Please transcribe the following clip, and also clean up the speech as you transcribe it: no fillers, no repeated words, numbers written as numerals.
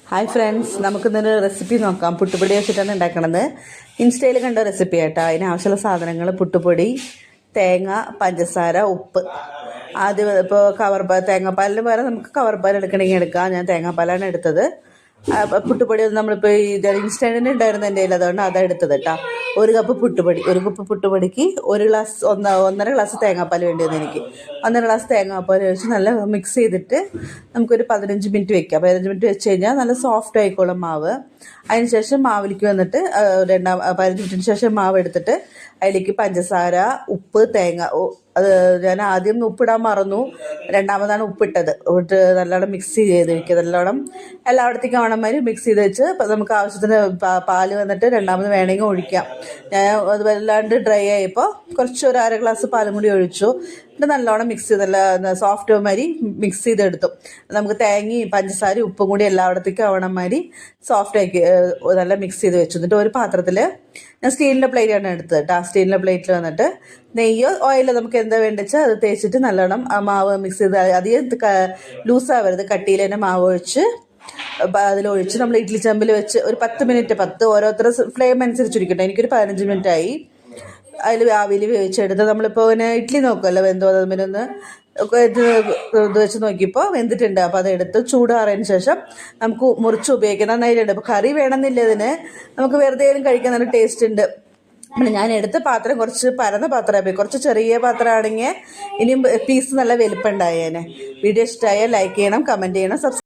Hi friends, നമുക്കിന്നൊരു recipe നോക്കാം. പുട്ടുപൊടി വെച്ചിട്ടാണ് ഉണ്ടാക്കണത്. ഇൻസ്റ്റയിൽ കണ്ട റെസിപ്പി ആട്ടോ. അതിനാവശ്യമുള്ള സാധനങ്ങൾ: പുട്ടുപൊടി, തേങ്ങ, പഞ്ചസാര, ഉപ്പ്. ആദ്യം ഇപ്പോൾ തേങ്ങാപ്പാലിന് പകരം നമുക്ക് കവർപ്പാൽ എടുക്കണമെങ്കിൽ എടുക്കാം. ഞാൻ തേങ്ങാപ്പാലാണ് എടുത്തത്. പുട്ടുപൊടി നമ്മളിപ്പോൾ ഇത് ഇൻസ്റ്റൻറ്റിന് ഉണ്ടായിരുന്നു എൻ്റെ കയ്യിൽ, അതുകൊണ്ട് അതാണ് എടുത്തത് കേട്ടോ. ഒരു കപ്പ് പുട്ടുപൊടിക്ക് ഒന്നര ഗ്ലാസ് തേങ്ങാപ്പാൽ വേണ്ടി വന്നു എനിക്ക്. 1.5 ഗ്ലാസ് തേങ്ങാപ്പാൽ ഒഴിച്ച് നല്ല മിക്സ് ചെയ്തിട്ട് നമുക്കൊരു 15 മിനിറ്റ് വെക്കാം. 15 മിനിറ്റ് വെച്ച് കഴിഞ്ഞാൽ നല്ല സോഫ്റ്റ് ആയിക്കോളും മാവ്. അതിനുശേഷം മാവിലേക്ക് വന്നിട്ട് 15 മിനിറ്റിന് ശേഷം മാവ് എടുത്തിട്ട് അതിലേക്ക് പഞ്ചസാര, ഉപ്പ്, തേങ്ങ. അത് ഞാൻ ആദ്യം ഉപ്പിടാൻ മറന്നു, രണ്ടാമതാണ് ഉപ്പിട്ടത്. നല്ലോണം മിക്സ് ചെയ്ത് വയ്ക്കുക. നല്ലോണം എല്ലായിടത്തേക്കും ആവണമാതിരി മിക്സ് ചെയ്ത് വെച്ച് നമുക്ക് ആവശ്യത്തിന് പാല് വന്നിട്ട് രണ്ടാമത് വേണമെങ്കിൽ ഒഴിക്കാം. ഞാൻ അത് വല്ലാണ്ട് ഡ്രൈ ആയപ്പോൾ ഒരു 1/2 ഗ്ലാസ് പാലും കൂടി ഒഴിച്ചു. എന്നിട്ട് നല്ലോണം മിക്സ് ചെയ്ത് നല്ല സോഫ്റ്റ് മാതിരി മിക്സ് ചെയ്തെടുത്തു. നമുക്ക് തേങ്ങയും പഞ്ചസാരയും ഉപ്പും കൂടി എല്ലായിടത്തേക്കും ആവണം മാതിരി സോഫ്റ്റ് ആക്കി നല്ല മിക്സ് ചെയ്ത് വെച്ചു. എന്നിട്ട് ഒരു പാത്രത്തിൽ ഞാൻ സ്റ്റീലിൻ്റെ പ്ലേറ്റാണ് എടുത്തത് കേട്ടോ. ആ സ്റ്റീലിൻ്റെ പ്ലേറ്റിൽ വന്നിട്ട് നെയ്യോ ഓയിലോ നമുക്ക് എന്താ വേണ്ടിച്ചാൽ അത് തേച്ചിട്ട് നല്ലോണം ആ മാവ് മിക്സ് ചെയ്ത് അധികം ലൂസാവരുത്, കട്ടിയിൽ തന്നെ മാവ് ഒഴിച്ച് അതിലൊഴിച്ച് നമ്മൾ ഇഡ്ഡലി ചെമ്പിൽ വെച്ച് ഒരു 10 മിനിറ്റ് ഓരോരുത്തർ ഫ്ലെയിം അനുസരിച്ചിരിക്കട്ടെ. എനിക്കൊരു 15 മിനിറ്റായി അതിൽ ആവിയിൽ വേവിച്ചെടുത്ത്. നമ്മളിപ്പോൾ പിന്നെ ഇഡ്ഡലി നോക്കുമല്ലോ വെന്തോ, അതിനൊന്ന് ഇത് വെച്ച് നോക്കിയപ്പോൾ വെന്തിട്ടുണ്ട്. അപ്പോൾ അതെടുത്ത് ചൂടാറിയതിന് ശേഷം നമുക്ക് മുറിച്ച് ഉപയോഗിക്കാം. നന്നായിട്ടുണ്ട്. അപ്പോൾ കറി വേണമെന്നില്ല ഇതിന്, നമുക്ക് വെറുതെ കഴിക്കാൻ നല്ല ടേസ്റ്റ് ഉണ്ട്. പിന്നെ ഞാൻ എടുത്ത പാത്രം കുറച്ച് പരന്ന പാത്രമായി, കുറച്ച് ചെറിയ പാത്രമാണെങ്കിൽ ഇനിയും പീസ് നല്ല വലിപ്പം ഉണ്ടായേനെ. വീഡിയോ ഇഷ്ടമായാൽ ലൈക്ക് ചെയ്യണം, കമൻറ്റ് ചെയ്യണം,